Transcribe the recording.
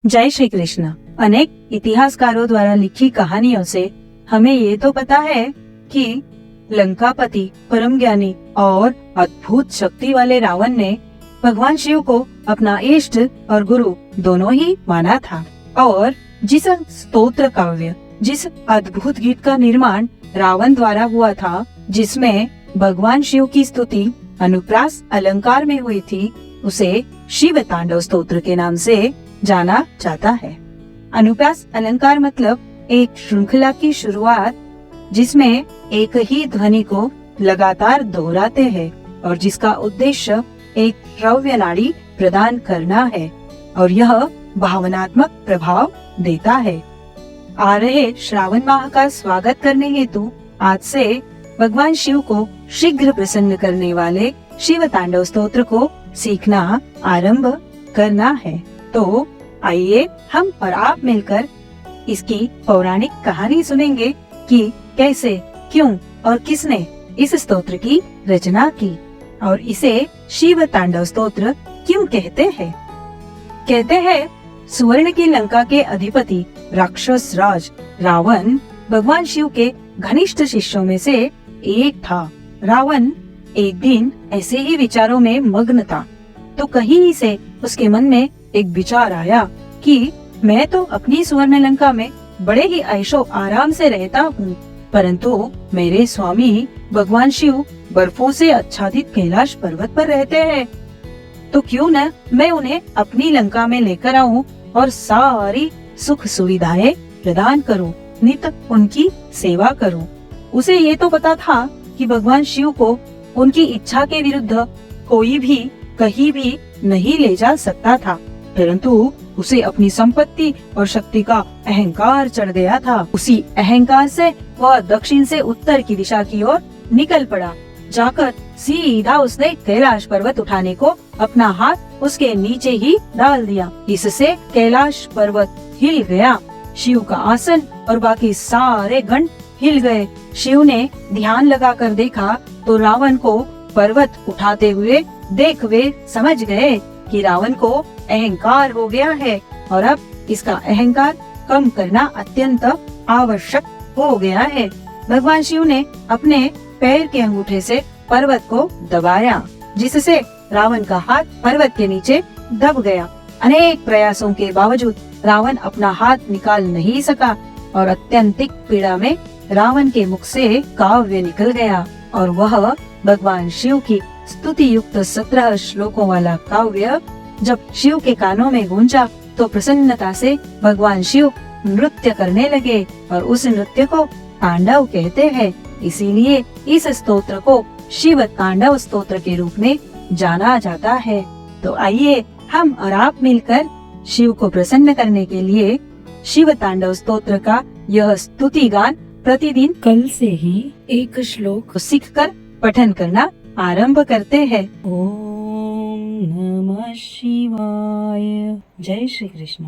जय श्री कृष्ण। अनेक इतिहासकारों द्वारा लिखी कहानियों से हमें ये तो पता है कि लंकापति, परम ज्ञानी और अद्भुत शक्ति वाले रावण ने भगवान शिव को अपना इष्ट और गुरु दोनों ही माना था, और जिस स्तोत्र काव्य, जिस अद्भुत गीत का निर्माण रावण द्वारा हुआ था, जिसमें भगवान शिव की स्तुति अनुप्रास अलंकार में हुई थी, उसे शिव तांडव स्तोत्र के नाम से जाना जाता है। अनुप्रास अलंकार मतलब एक श्रृंखला की शुरुआत जिसमें एक ही ध्वनि को लगातार दोहराते हैं और जिसका उद्देश्य एक श्रव्य नाड़ी प्रदान करना है, और यह भावनात्मक प्रभाव देता है। आ रहे श्रावण माह का स्वागत करने हेतु आज से भगवान शिव को शीघ्र प्रसन्न करने वाले शिव तांडव स्तोत्र को सीखना आरंभ करना है। तो आइए हम और आप मिलकर इसकी पौराणिक कहानी सुनेंगे कि कैसे, क्यों और किसने इस स्तोत्र की रचना की और इसे शिव तांडव स्तोत्र क्यों कहते हैं। कहते हैं, सुवर्ण की लंका के अधिपति राक्षस राज रावण भगवान शिव के घनिष्ठ शिष्यों में से एक था। रावण एक दिन ऐसे ही विचारों में मग्न था तो कहीं से उसके मन में एक विचार आया कि मैं तो अपनी सुवर्ण लंका में बड़े ही ऐशो आराम से रहता हूँ, परंतु मेरे स्वामी भगवान शिव बर्फों से आच्छादित कैलाश पर्वत पर रहते हैं, तो क्यों न मैं उन्हें अपनी लंका में लेकर आऊं और सारी सुख सुविधाएं प्रदान करूं, नित उनकी सेवा करूं। उसे ये तो पता था कि भगवान शिव को उनकी इच्छा के विरुद्ध कोई भी कहीं भी नहीं ले जा सकता था, परंतु उसे अपनी संपत्ति और शक्ति का अहंकार चढ़ गया था। उसी अहंकार से वह दक्षिण से उत्तर की दिशा की ओर निकल पड़ा। जाकर सीधा उसने कैलाश पर्वत उठाने को अपना हाथ उसके नीचे ही डाल दिया। इससे कैलाश पर्वत हिल गया, शिव का आसन और बाकी सारे गण हिल गए। शिव ने ध्यान लगाकर देखा तो रावण को पर्वत उठाते हुए देख वे समझ गए कि रावण को अहंकार हो गया है और अब इसका अहंकार कम करना अत्यंत आवश्यक हो गया है। भगवान शिव ने अपने पैर के अंगूठे से पर्वत को दबाया, जिससे रावण का हाथ पर्वत के नीचे दब गया। अनेक प्रयासों के बावजूद रावण अपना हाथ निकाल नहीं सका और अत्यंतिक पीड़ा में रावण के मुख से काव्य निकल गया, और वह भगवान शिव की स्तुति युक्त 17 श्लोकों वाला काव्य जब शिव के कानों में गूंजा तो प्रसन्नता से भगवान शिव नृत्य करने लगे, और उस नृत्य को तांडव कहते हैं। इसीलिए इस स्तोत्र को शिव तांडव स्तोत्र के रूप में जाना जाता है। तो आइए हम और आप मिलकर शिव को प्रसन्न करने के लिए शिव तांडव स्तोत्र का यह स्तुति गान प्रतिदिन कल से ही एक श्लोक सीखकर पठन करना आरंभ करते हैं। ओम नमः शिवाय। जय श्री कृष्ण।